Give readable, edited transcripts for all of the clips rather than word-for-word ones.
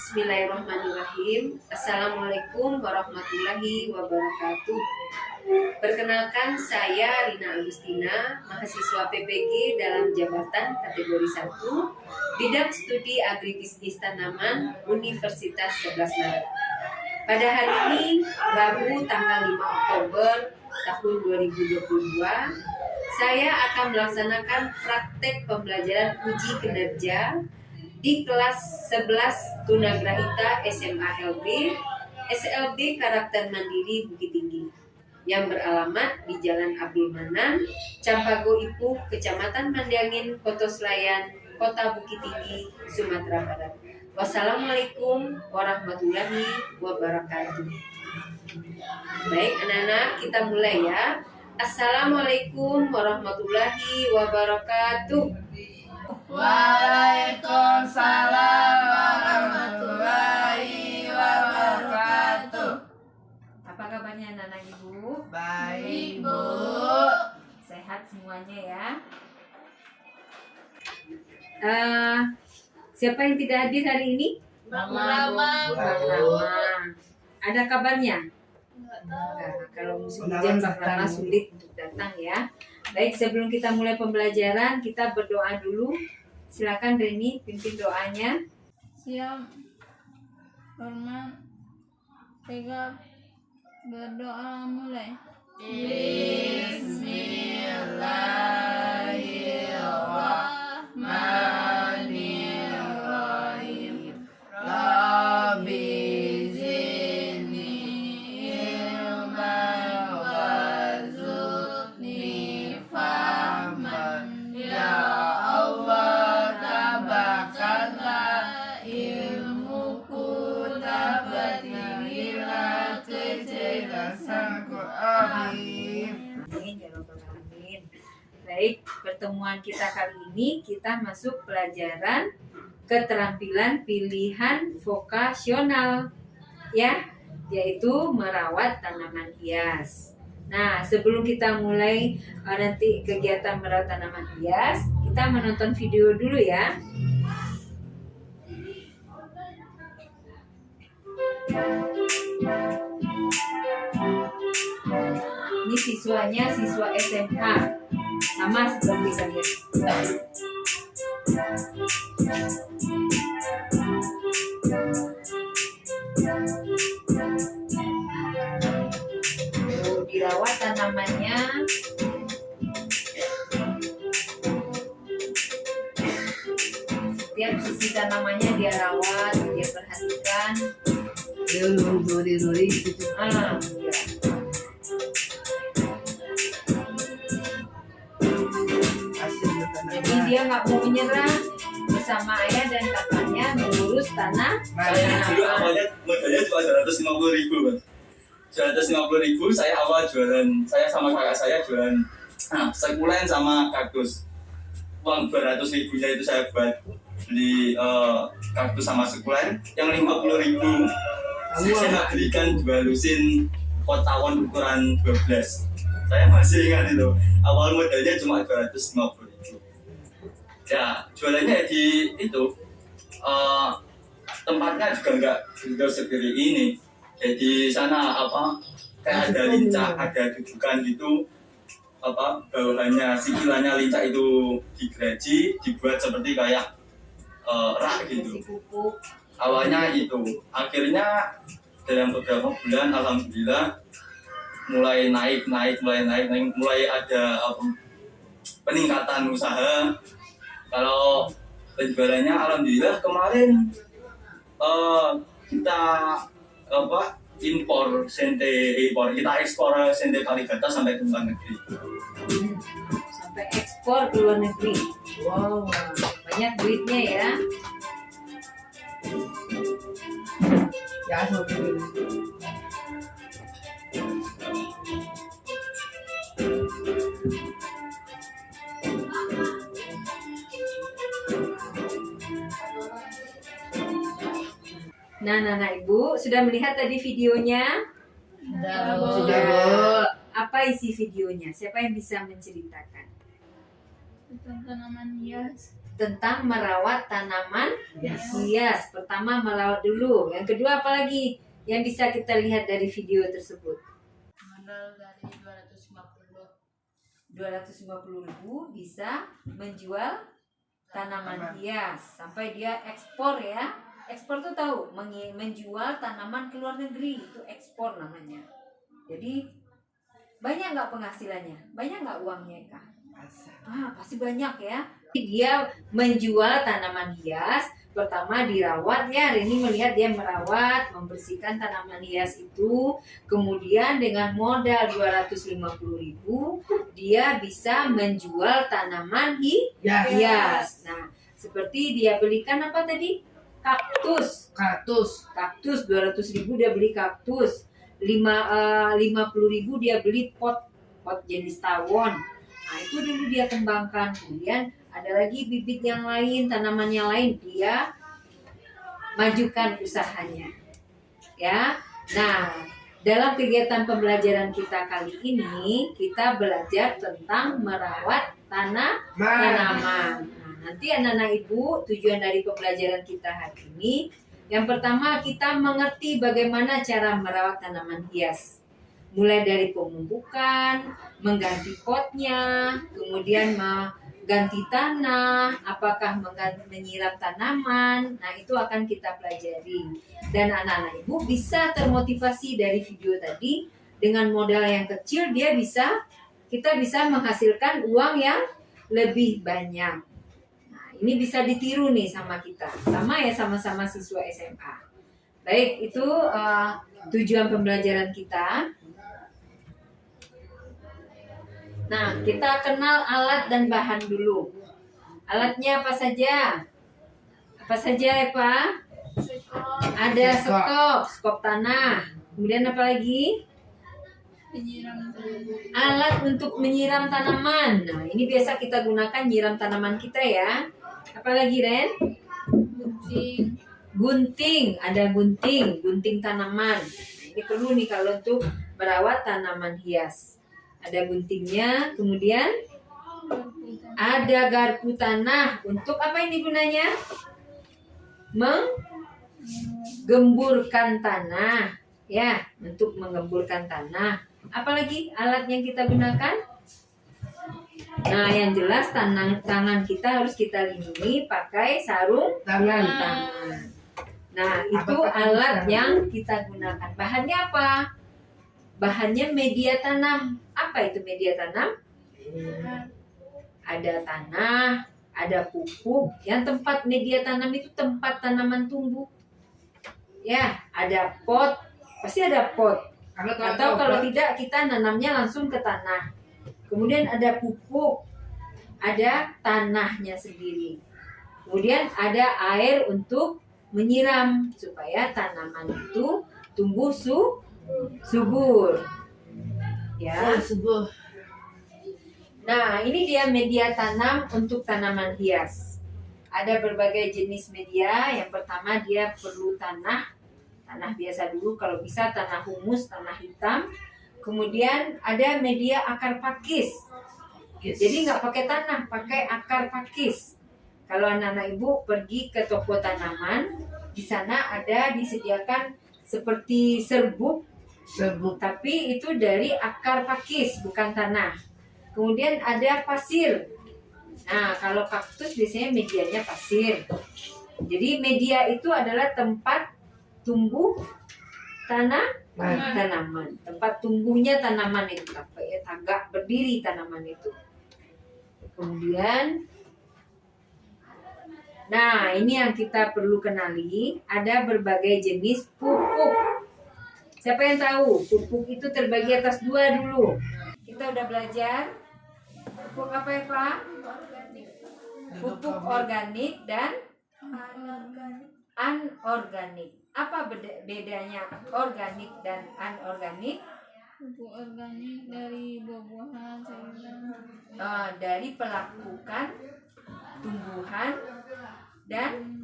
Bismillahirrahmanirrahim. Assalamualaikum warahmatullahi wabarakatuh. Perkenalkan, saya Rina Agustina, mahasiswa PPG dalam jabatan kategori 1, bidang studi agribisnis tanaman, Universitas 11 Maret. Pada hari ini, Rabu tanggal 5 Oktober tahun 2022, saya akan melaksanakan praktek pembelajaran uji kinerja di kelas 11 Tunagrahita SMA LB, SLB Karakter Mandiri Bukit Tinggi, yang beralamat di Jalan Abdul Manan, Campago Ipuh, Kecamatan Mandiangin, Koto Selayan, Kota Bukit Tinggi, Sumatera Barat. Wassalamualaikum warahmatullahi wabarakatuh. Baik anak-anak, kita mulai ya. Assalamualaikum warahmatullahi wabarakatuh. Waalaikumsalam warahmatullahi wabarakatuh. Apa kabarnya anak-anak ibu? Baik, Bu. Sehat semuanya ya. Siapa yang tidak hadir hari ini? Mama. Bang Rama. Ada kabarnya? Enggak. Kalau musim hujan Bang Rama sulit untuk datang ya. Baik, sebelum kita mulai pembelajaran, kita berdoa dulu. Silakan Reni pimpin doanya. Siap. Hormat. Tegap. Berdoa mulai. Bismillahirrahmanirrahim. Rabbi zidni ilman warzuqni fahman. Ya Allah, tambahkanlah ilmuku, tambah tinggilah kecerdasanku. Amin. Amin ya Rabbal Alamin. Baik, pertemuan kita kali ini kita masuk pelajaran keterampilan pilihan vokasional ya, yaitu merawat tanaman hias. Nah, sebelum kita mulai nanti kegiatan merawat tanaman hias, kita menonton video dulu ya. Ini siswanya siswa SMA, sama seperti saya. Dirawat tanamannya. Setiap sisi tanamannya dia rawat, dia perhatikan. Ya. Jadi dia nggak mau menyerah, bersama ayah dan kakaknya mengurus tanah. Saya dulu awalnya modalnya cuma 250.000, Mas. 250.000 saya awal jualan, saya sama kakak saya jualan sekulen sama kaktus. Uang 200.000-nya itu saya buat beli kaktus sama sekulen. Yang 50.000 saya belikan 2 lusin pot tawon ukuran 12. Saya masih ingat itu. Awal modalnya cuma 250.000. Ya, jualannya di itu tempatnya juga nggak segede ini. Jadi sana kayak ada lincah, ada dudukan gitu, bawahannya sikilannya lincah itu digereji, dibuat seperti kayak rak gitu. Awalnya itu, akhirnya dalam beberapa bulan alhamdulillah mulai naik, mulai ada peningkatan usaha. Kalau penjualannya alhamdulillah kemarin kita kita ekspor sente varigata sampai ke luar negeri. Sampai ekspor ke luar negeri. Wow, banyak duitnya ya. Ya, Nah, Ibu sudah melihat tadi videonya? Sudah, Bu. Apa isi videonya? Siapa yang bisa menceritakan? Tentang tanaman hias. tentang merawat tanaman Yes. hias. Pertama merawat dulu. Yang kedua apa lagi yang bisa kita lihat dari video tersebut? Modal dari 250. 250.000 bisa menjual tanaman hias sampai dia ekspor ya. Ekspor tuh tahu menjual tanaman ke luar negeri, itu ekspor namanya. Jadi banyak nggak penghasilannya? Banyak nggak uangnya, Kak? Pasti banyak ya. Dia menjual tanaman hias, pertama dirawat ya. Reni melihat dia merawat, membersihkan tanaman hias itu. Kemudian dengan modal 250.000 dia bisa menjual tanaman hias. Nah, seperti dia belikan apa tadi? Kaktus. Kaktus 200.000 dia beli kaktus. 50.000 dia beli pot jenis tawon. Nah, itu dulu dia kembangkan. Kemudian ada lagi bibit yang lain, tanaman yang lain, dia majukan usahanya. Ya. Nah, dalam kegiatan pembelajaran kita kali ini, kita belajar tentang merawat tanaman. Nah, nanti anak-anak ibu, tujuan dari pembelajaran kita hari ini, yang pertama kita mengerti bagaimana cara merawat tanaman hias. Mulai dari pemupukan, mengganti potnya, kemudian mengganti tanah, apakah menyiram tanaman. Nah, itu akan kita pelajari. Dan anak-anak ibu bisa termotivasi dari video tadi, dengan modal yang kecil kita bisa menghasilkan uang yang lebih banyak. Nah, ini bisa ditiru nih sama kita. Sama-sama siswa SMA. Baik, itu tujuan pembelajaran kita. Nah, kita kenal alat dan bahan dulu. Alatnya apa saja? Apa saja, Eva? Ada skop tanah. Kemudian apa lagi? Alat untuk menyiram tanaman. Nah, ini biasa kita gunakan nyiram tanaman kita ya. Apa lagi, Ren? Gunting. Ada gunting tanaman. Nah, ini perlu nih kalau untuk merawat tanaman hias. Ada guntingnya, kemudian ada garpu tanah. Untuk apa ini gunanya? Menggemburkan tanah. Ya, untuk menggemburkan tanah. Apalagi alat yang kita gunakan? Nah, yang jelas tangan kita harus kita lindungi pakai sarung tangan. Nah, itu alat yang kita gunakan. Bahannya apa? Bahannya media tanam. Apa itu media tanam? Ada tanah, ada pupuk. Yang tempat media tanam itu tempat tanaman tumbuh. Ya, ada pot. Pasti ada pot. Atau kalau tidak kita nanamnya langsung ke tanah. Kemudian ada pupuk. Ada tanahnya sendiri. Kemudian ada air untuk menyiram supaya tanaman itu tumbuh subur. Ya. Nah, ini dia media tanam untuk tanaman hias. Ada berbagai jenis media. Yang pertama dia perlu tanah biasa dulu, kalau bisa tanah humus, tanah hitam. Kemudian ada media akar pakis. Jadi nggak pakai tanah, pakai akar pakis. Kalau anak-anak ibu pergi ke toko tanaman, di sana ada disediakan seperti serbuk, tapi itu dari akar pakis, bukan tanah. Kemudian ada pasir. Nah, kalau kaktus biasanya medianya pasir. Jadi media itu adalah tempat tumbuh tanaman. Tempat tumbuhnya tanaman itu, tagak berdiri tanaman itu. Kemudian, nah ini yang kita perlu kenali. Ada berbagai jenis pupuk. Siapa yang tahu? Pupuk itu terbagi atas dua dulu. Kita udah belajar. Pupuk apa ya, Pak? Pupuk organik dan anorganik. Apa bedanya organik dan anorganik? Pupuk organik dari buah-buahan, sayuran. Dari pelapukan tumbuhan dan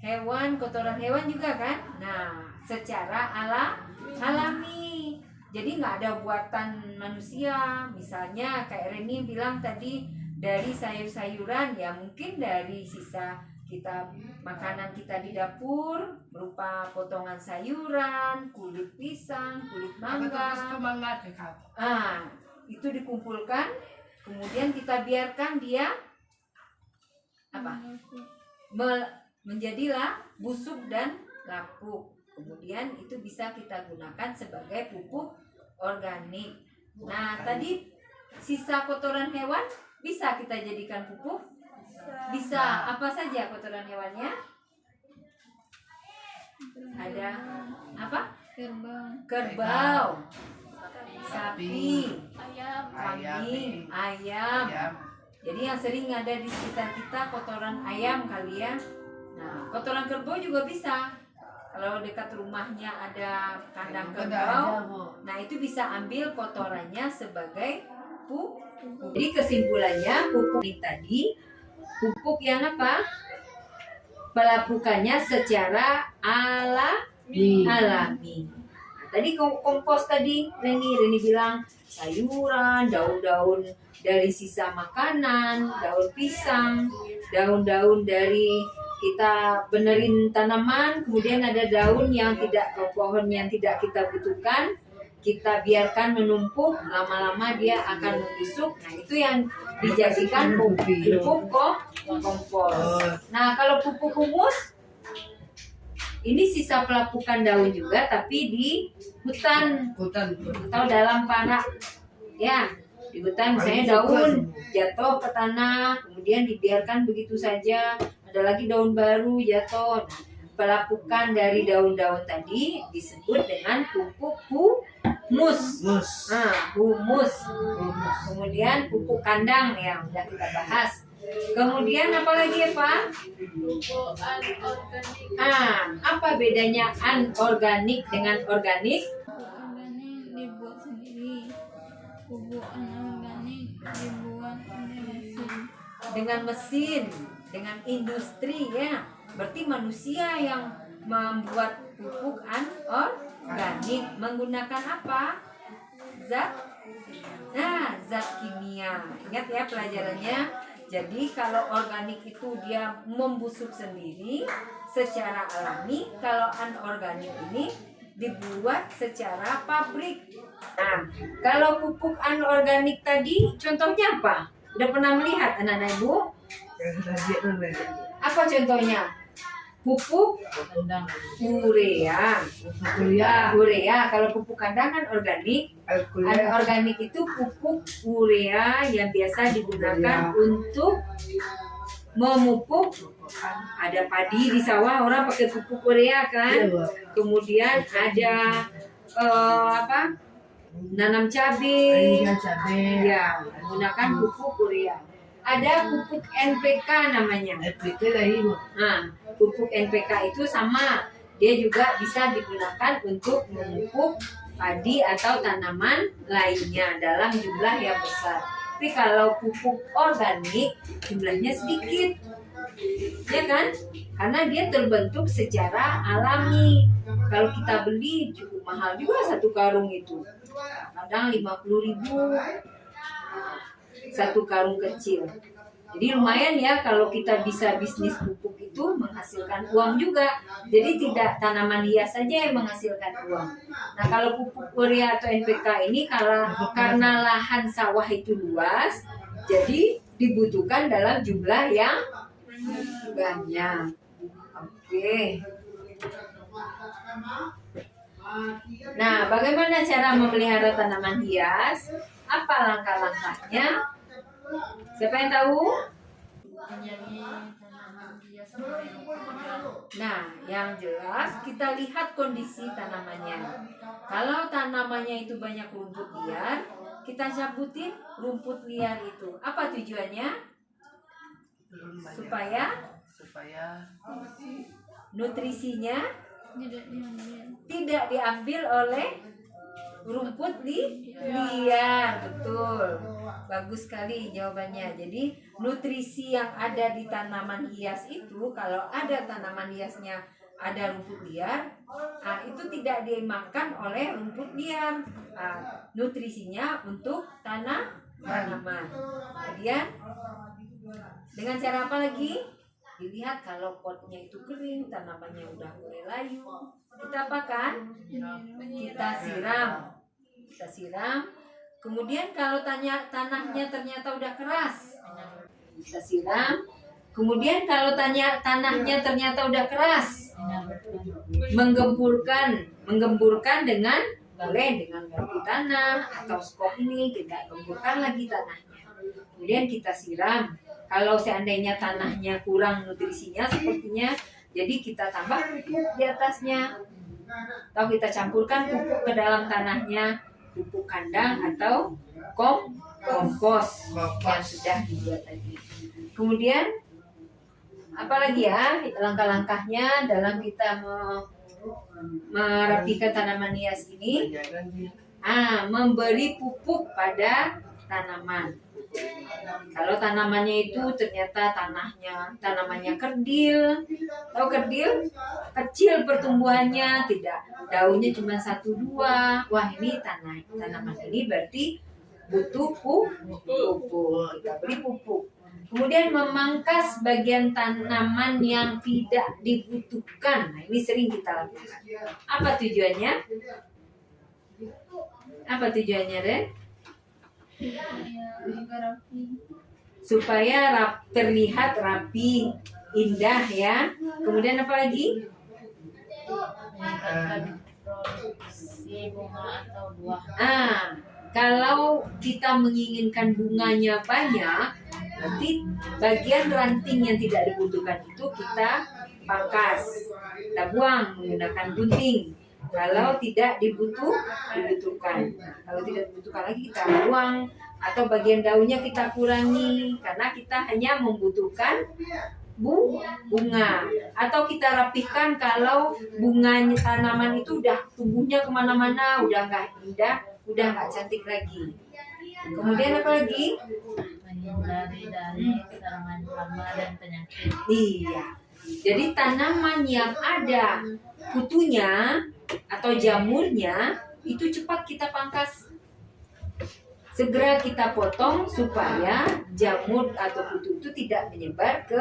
hewan, kotoran hewan juga kan? Nah, secara alami. Jadi nggak ada buatan manusia. Misalnya kayak Reni bilang tadi dari sayur-sayuran, ya mungkin dari sisa kita makanan kita di dapur berupa potongan sayuran, kulit pisang, kulit mangga. Itu dikumpulkan, kemudian kita biarkan dia menjadilah busuk dan lapuk. Kemudian itu bisa kita gunakan sebagai pupuk organik. Nah, tadi sisa kotoran hewan bisa kita jadikan pupuk? Bisa. Apa saja kotoran hewannya? Ada apa? Kerbau, sapi, kambing, ayam. Jadi yang sering ada di sekitar kita kotoran ayam kali ya. Nah, kotoran kerbau juga bisa. Kalau dekat rumahnya ada kandang kerbau, nah itu bisa ambil kotorannya sebagai pupuk. Jadi kesimpulannya pupuk ini tadi pupuk yang apa? Pelapukannya secara alami. Nah, tadi kompos tadi Reni bilang sayuran, daun-daun dari sisa makanan, daun pisang, daun-daun dari kita benerin tanaman, kemudian ada daun yang tidak, pohon yang tidak kita butuhkan, kita biarkan menumpuk, lama-lama dia akan membusuk. Nah, itu yang dijadikan pupuk kompos. Nah, kalau pupuk humus ini sisa pelapukan daun juga, tapi di hutan atau dalam parak. Ya, di hutan misalnya daun jatuh ke tanah, kemudian dibiarkan begitu saja. Ada lagi daun baru jatuh. Nah, pelapukan dari daun-daun tadi disebut dengan pupuk humus. Humus. Kemudian pupuk kandang yang sudah kita bahas. Kemudian apa lagi ya Pak? Pupuk anorganik. Apa bedanya anorganik dengan organik? Pupuk organik dibuat sendiri. Pupuk anorganik dibuat oleh mesin. Dengan mesin, dengan industri ya. Berarti manusia yang membuat pupuk anorganik menggunakan apa? Zat kimia. Ingat ya pelajarannya. Jadi kalau organik itu dia membusuk sendiri secara alami, kalau anorganik ini dibuat secara pabrik. Nah, kalau pupuk anorganik tadi contohnya apa? Udah pernah melihat anak-anak ibu? Apa contohnya? Pupuk urea. Kalau pupuk kandang kan organik. Anorganik itu pupuk urea yang biasa digunakan untuk memupuk. Ada padi di sawah, orang pakai pupuk urea kan. Kemudian ada nanam cabai. Ya, menggunakan pupuk urea. Ada pupuk NPK namanya. Pupuk NPK itu sama, dia juga bisa digunakan untuk memupuk padi atau tanaman lainnya dalam jumlah yang besar. Tapi kalau pupuk organik jumlahnya sedikit, ya kan? Karena dia terbentuk secara alami. Kalau kita beli cukup mahal juga satu karung itu, kadang 50.000 satu karung kecil. Jadi lumayan ya kalau kita bisa bisnis pupuk itu menghasilkan uang juga. Jadi tidak tanaman hias saja yang menghasilkan uang. Nah, kalau pupuk urea atau NPK ini karena lahan sawah itu luas, jadi dibutuhkan dalam jumlah yang banyak. Oke. Nah, bagaimana cara memelihara tanaman hias? Apa langkah-langkahnya? Siapa yang tahu? Menyayangi tanaman hias. Nah, yang jelas kita lihat kondisi tanamannya. Kalau tanamannya itu banyak rumput liar, kita cabutin rumput liar itu. Apa tujuannya? Supaya nutrisinya tidak diambil oleh rumput liar. Betul, bagus sekali jawabannya. Jadi nutrisi yang ada di tanaman hias itu, kalau ada tanaman hiasnya ada rumput liar, itu tidak dimakan oleh rumput liar. Nutrisinya untuk tanaman. Kemudian dengan cara apa lagi? Dilihat kalau potnya itu kering, tanamannya udah mulai layu. Kita apakan? Kita siram. Kita siram. Kemudian kalau tanahnya ternyata udah keras, kita siram. Kemudian kalau tanahnya ternyata udah keras, menggemburkan dengan batu tanah atau skop ini, kita gemburkan lagi tanahnya. Kemudian kita siram. Kalau seandainya tanahnya kurang nutrisinya sepertinya, jadi kita tambah pupuk di atasnya. Atau kita campurkan pupuk ke dalam tanahnya, pupuk kandang atau kompos yang sudah dibuat tadi. Kemudian apalagi ya langkah-langkahnya dalam kita merapikan tanaman hias ini? Memberi pupuk pada tanaman. Kalau tanamannya itu ternyata tanamannya kerdil, tahu kerdil? Kecil pertumbuhannya, tidak daunnya cuma 1-2. Wah, ini tanaman ini berarti butuh pupuk. Kita beri pupuk. Kemudian memangkas bagian tanaman yang tidak dibutuhkan. Nah, ini sering kita lakukan. Apa tujuannya? Apa tujuannya, Ren? Supaya terlihat rapi, indah ya. Kemudian apa lagi? Produksi bunga atau buah. Kalau kita menginginkan bunganya banyak, nanti bagian ranting yang tidak dibutuhkan itu kita pangkas, kita buang menggunakan gunting. Kalau tidak dibutuhkan, kalau tidak dibutuhkan lagi kita buang, atau bagian daunnya kita kurangi karena kita hanya membutuhkan bunga, atau kita rapihkan kalau bunganya tanaman itu udah tumbuhnya kemana-mana, udah nggak indah, udah nggak cantik lagi. Kemudian apa lagi? Menghindari dari serangan hama dan penyakit. Iya. Jadi tanaman yang ada kutunya atau jamurnya itu cepat kita pangkas. Segera kita potong supaya jamur atau kutu itu tidak menyebar ke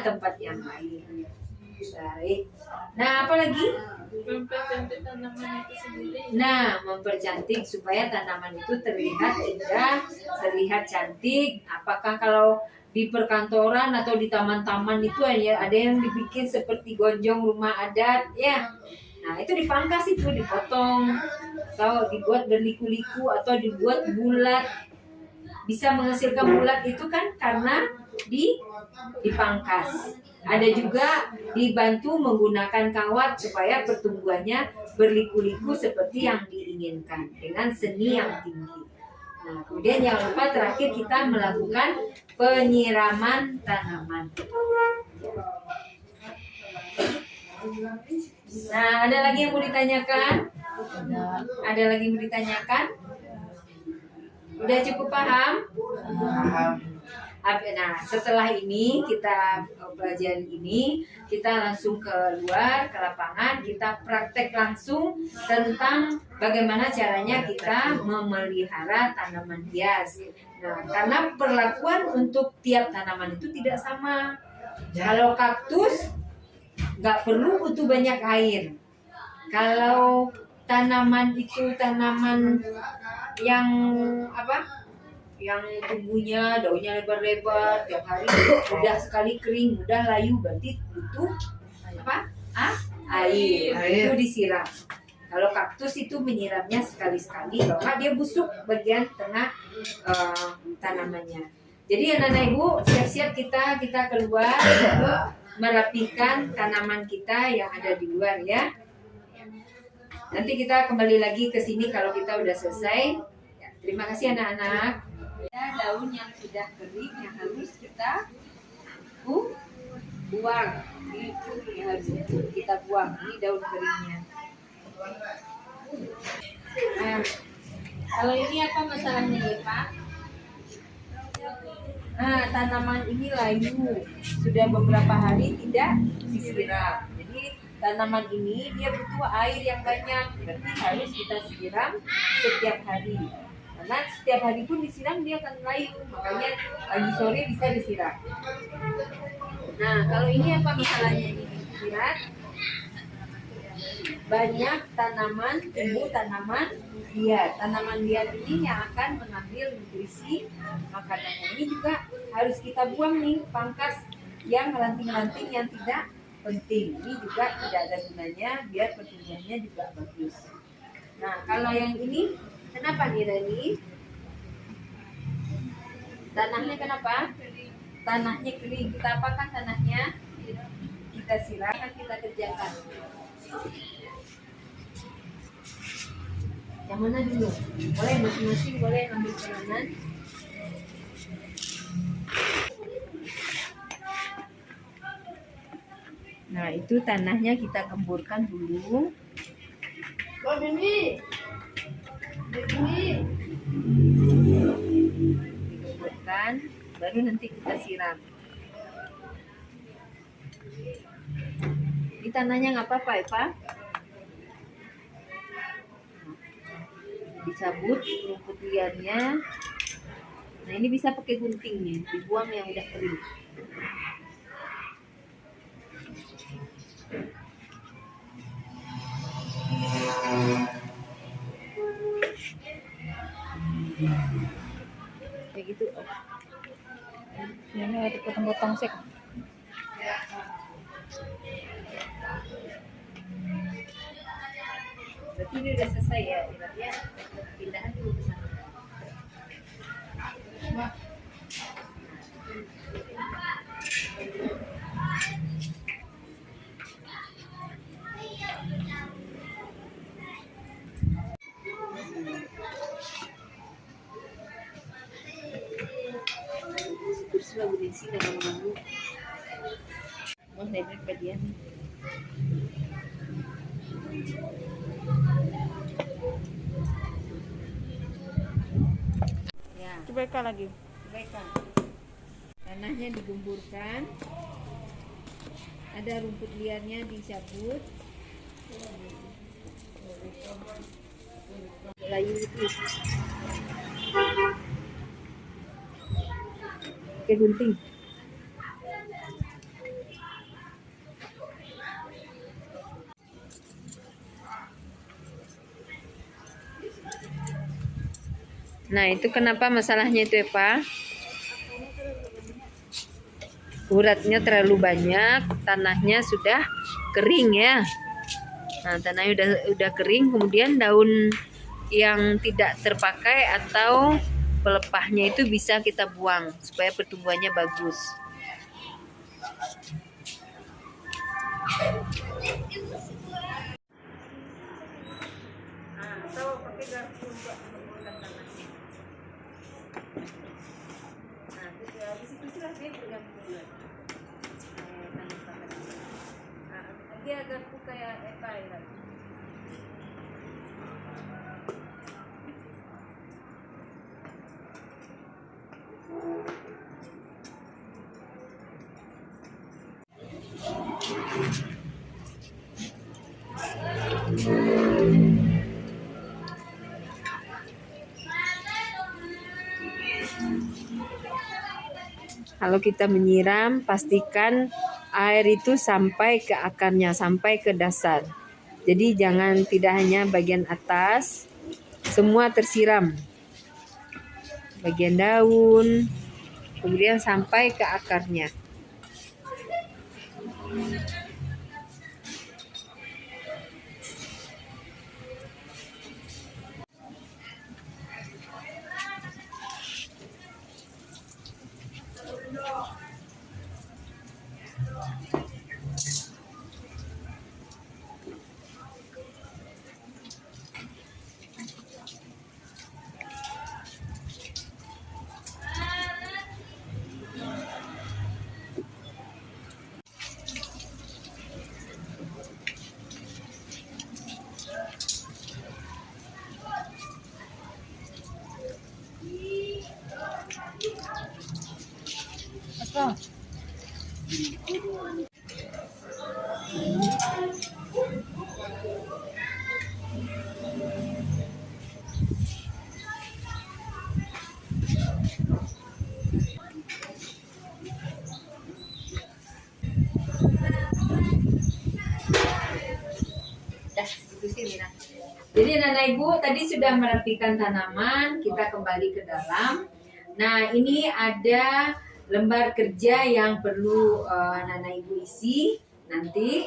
tempat yang lain. Baik. Nah, apa lagi? Mempercantik tanaman itu sendiri. Nah, mempercantik supaya tanaman itu terlihat indah, terlihat cantik. Apakah kalau di perkantoran atau di taman-taman itu ada yang dibikin seperti gonjong rumah adat ya? Nah, itu dipangkas, itu dipotong atau dibuat berliku-liku atau dibuat bulat. Bisa menghasilkan bulat itu kan karena dipangkas. Ada juga dibantu menggunakan kawat supaya pertumbuhannya berliku-liku seperti yang diinginkan dengan seni yang tinggi. Nah, kemudian jangan lupa terakhir kita melakukan penyiraman tanaman. Nah, ada lagi yang mau ditanyakan? Ada lagi yang mau ditanyakan? Udah cukup paham? Nah, setelah ini kita pelajari ini, kita langsung keluar ke lapangan, kita praktek langsung tentang bagaimana caranya kita memelihara tanaman hias. Nah, karena perlakuan untuk tiap tanaman itu tidak sama. Kalau kaktus nggak perlu butuh banyak air. Kalau tanaman itu tanaman yang yang tumbuhnya daunnya lebar-lebar tiap hari udah sekali kering, udah layu, berarti butuh air. Itu disiram. Kalau kaktus itu menyiramnya sekali-sekali karena dia busuk bagian tengah tanamannya. Jadi anak-anak ibu siap-siap kita keluar untuk merapikan tanaman kita yang ada di luar ya. Nanti kita kembali lagi ke sini kalau kita udah selesai. Ya, terima kasih anak-anak. Daun yang sudah kering yang harus kita buang, itu yang harus kita buang. Ini daun keringnya. Nah, kalau ini apa masalahnya ya Pak? Nah, tanaman ini layu, sudah beberapa hari tidak disiram. Jadi tanaman ini dia butuh air yang banyak, berarti harus kita siram setiap hari. Karena setiap hari pun disiram dia akan layu, makanya pagi sore bisa disiram. Nah, kalau ini apa masalahnya ini? Lihat, banyak tanaman, tumbuh tanaman liar. Tanaman liar ini yang akan mengambil nutrisi makanannya. Ini juga harus kita buang nih, pangkas yang ranting-ranting yang tidak penting. Ini juga tidak ada gunanya, biar pertumbuhannya juga bagus. Nah, kalau yang ini, kenapa nih Rani? Tanahnya kenapa? Tanahnya kering. Kita apakan tanahnya? Kita siram, kita kerjakan. Yang mana dulu? Boleh masing-masing boleh ambil peranan. Nah, itu tanahnya kita gemburkan dulu. Gemburkan, baru nanti kita siram. Ini tanahnya nggak apa-apa, Eva. Dicabut rumput liarnya. Nah, ini bisa pakai gunting nih, dibuang yang udah kering. Kayak gitu. Ini ada potong-potong sih. Berarti ini udah selesai ya, ya. Pindahan dulu ke sana. Terus lagu di sini ngomong-ngomong. Mau naik bagian. Ya, Coba lagi. baikkan. Tanahnya digemburkan. Ada rumput liarnya dicabut. Layu itu. Pakai gunting. Nah, itu kenapa masalahnya itu ya, Pak? Uratnya terlalu banyak, tanahnya sudah kering ya. Nah, tanahnya udah kering, kemudian daun yang tidak terpakai atau pelepahnya itu bisa kita buang supaya pertumbuhannya bagus. Nah, atau pakai garpu untuk mengumpulkan tanahnya. Nah, habis itu sudah dia bergantung bulan. Nah, dia garpu kayak Eva ya. Kalau kita menyiram, pastikan air itu sampai ke akarnya, sampai ke dasar. Jadi jangan tidak hanya bagian atas, semua tersiram. Bagian daun, kemudian sampai ke akarnya. Jadi Nana Ibu tadi sudah merapikan tanaman, kita kembali ke dalam. Nah ini ada lembar kerja yang perlu Nana Ibu isi nanti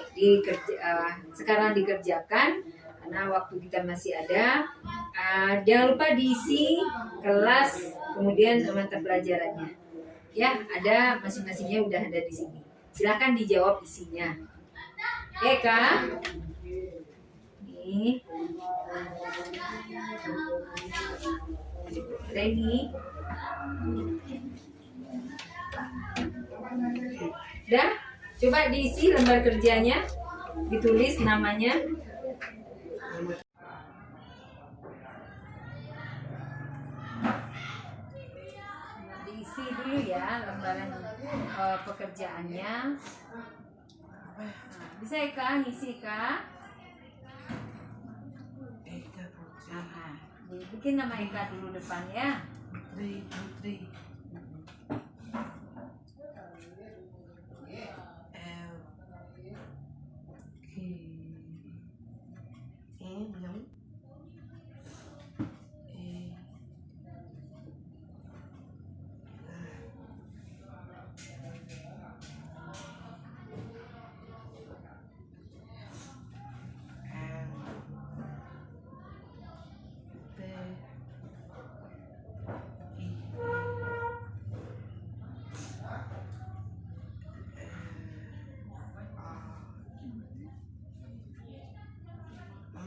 sekarang dikerjakan karena waktu kita masih ada. Jangan lupa diisi kelas kemudian mata pelajarannya. Ya ada masing-masingnya udah ada di sini. Silakan dijawab isinya. Oke Kak. Nih. Ready? Udah? Coba diisi lembar kerjanya, ditulis namanya. Diisi dulu ya lembaran pekerjaannya. Bisa ya Kak, ngisi Kak? Bikin nama Eka dulu depan ya. Putri.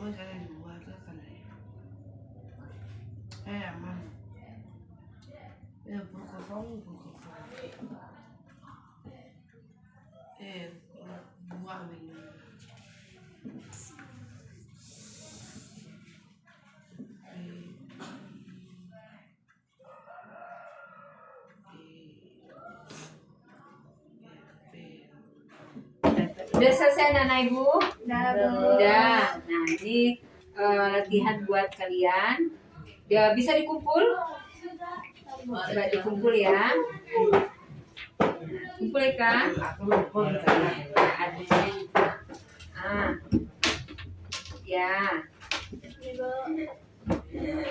Mama jangan buat kali. Mama. Ya buka phone. Buat mình. Udah selesai Nana Ibu? Udah. Nah ini latihan buat kalian. Ya bisa dikumpul? Coba dikumpul ya. Kumpul ya Kak. Ya.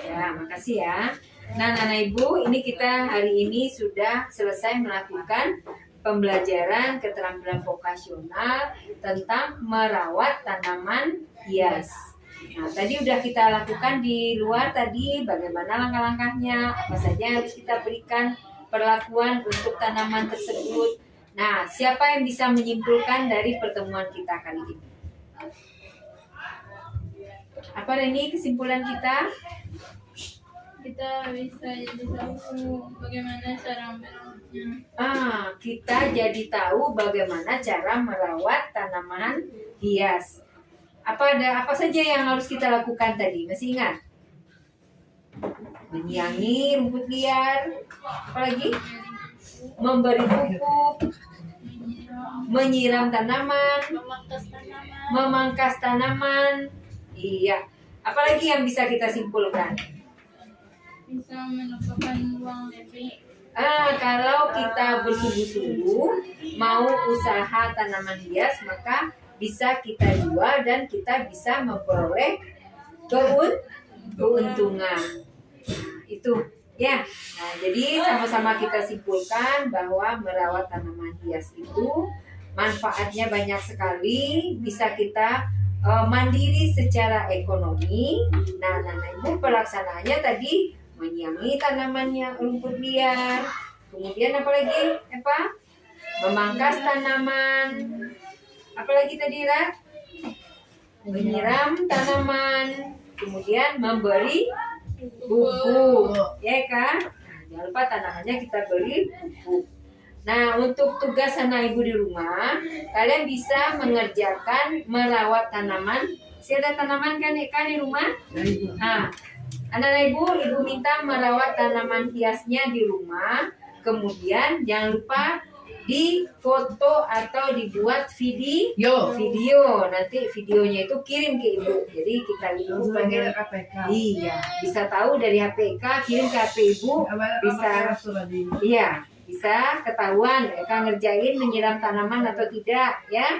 Ya, makasih ya. Nah Nana Ibu, ini kita hari ini sudah selesai melakukan pembelajaran keterampilan vokasional tentang merawat tanaman hias. Nah, tadi udah kita lakukan di luar tadi bagaimana langkah-langkahnya, apa saja yang harus kita berikan perlakuan untuk tanaman tersebut. Nah, siapa yang bisa menyimpulkan dari pertemuan kita kali ini? Apa Reni kesimpulan kita? Kita bisa jadi tahu bagaimana cara merawatnya. Kita jadi tahu bagaimana cara merawat tanaman hias. Apa saja yang harus kita lakukan tadi? Masih ingat? Menyiangi rumput liar, apalagi memberi pupuk, menyiram tanaman, memangkas tanaman. Iya. Apalagi yang bisa kita simpulkan? Bisa menemukan ruang lebih. Kalau kita bersungguh-sungguh mau usaha tanaman hias, maka bisa kita jual dan kita bisa memperoleh keuntungan. Itu ya. Nah, jadi sama-sama kita simpulkan bahwa merawat tanaman hias itu manfaatnya banyak sekali, bisa kita mandiri secara ekonomi. Nah, Ibu pelaksanaannya tadi menyiangi tanamannya rumput liar, kemudian apalagi memangkas tanaman, apalagi tadi menyiram tanaman, kemudian memberi pupuk, ya kan? Nah, jangan lupa tanamannya kita beri pupuk. Nah, untuk tugas anak Ibu di rumah, kalian bisa mengerjakan merawat tanaman. Masih ada tanaman kan di rumah? Nah, anak Ibu minta merawat tanaman hiasnya di rumah. Kemudian jangan lupa difoto atau dibuat video. Nanti videonya itu kirim ke Ibu. Jadi kita Ibu pengen bisa tahu dari HPK, kirim ke HP Ibu, bisa ketahuan Eka ngerjain menyiram tanaman atau tidak ya.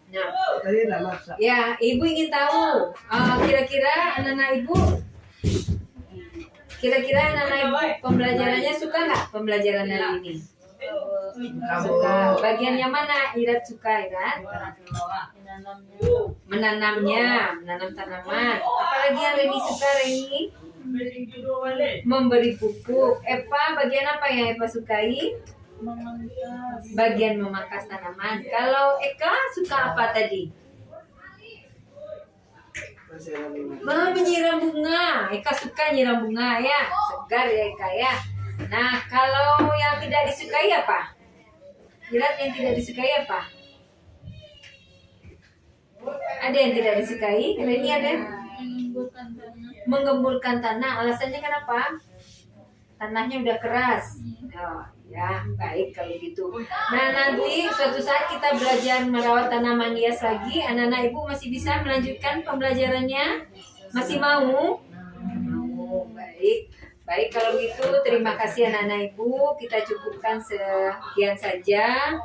Nah, Tadi nggak masak. ya, ibu ingin tahu kira-kira anak-anak ibu, pembelajarannya suka nggak pembelajaran hari ini? Suka. Bagian yang mana Irat suka, Irat? Menanamnya, menanam tanaman. Apalagi yang Reni suka, Reni? Memberi pupuk. Eva, bagian apa yang Eva sukai? Bagian memangkas tanaman. Kalau Eka suka apa tadi? Menyiram bunga. Eka suka nyiram bunga ya. Segar ya Eka ya. Nah, kalau yang tidak disukai apa? Irat, yang tidak disukai apa? Ada yang tidak disukai? Reni ada? Menumbuhkan tanah. Menggemburkan tanah. Alasannya kenapa? Tanahnya udah keras. Oh, ya, baik kalau gitu. Nah, nanti suatu saat kita belajar merawat tanaman hias lagi. Anak-anak ibu masih bisa melanjutkan pembelajarannya? Masih mau? Mau. Baik. Baik, kalau gitu terima kasih anak-anak ibu. Kita cukupkan sekian saja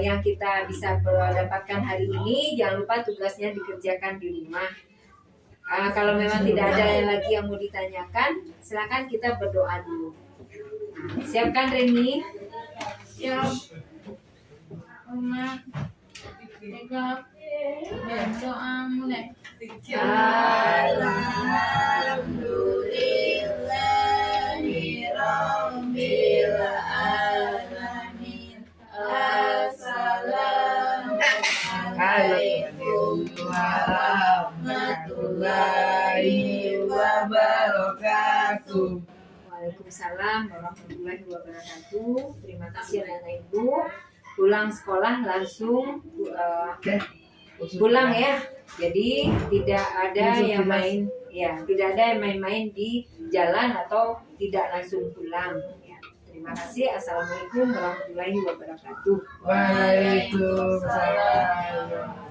yang kita bisa dapatkan hari ini. Jangan lupa tugasnya dikerjakan di rumah. Kalau memang tidak ada yang lagi yang mau ditanyakan, silakan kita berdoa dulu. Nah, siapkan Reni. Siap. Umat. Tegak. Doa mulai. Alhamdulillahirabbil alamin. Assalamualaikum warahmatullahi wabarakatuh. Waalaikumsalam warahmatullahi wabarakatuh. Terima kasih anak-anak ibu. Pulang sekolah langsung pulang ya. Jadi tidak ada yang main, ya tidak ada yang main-main di jalan atau tidak langsung pulang. Ya. Terima kasih. Assalamualaikum warahmatullahi wabarakatuh. Waalaikumsalam.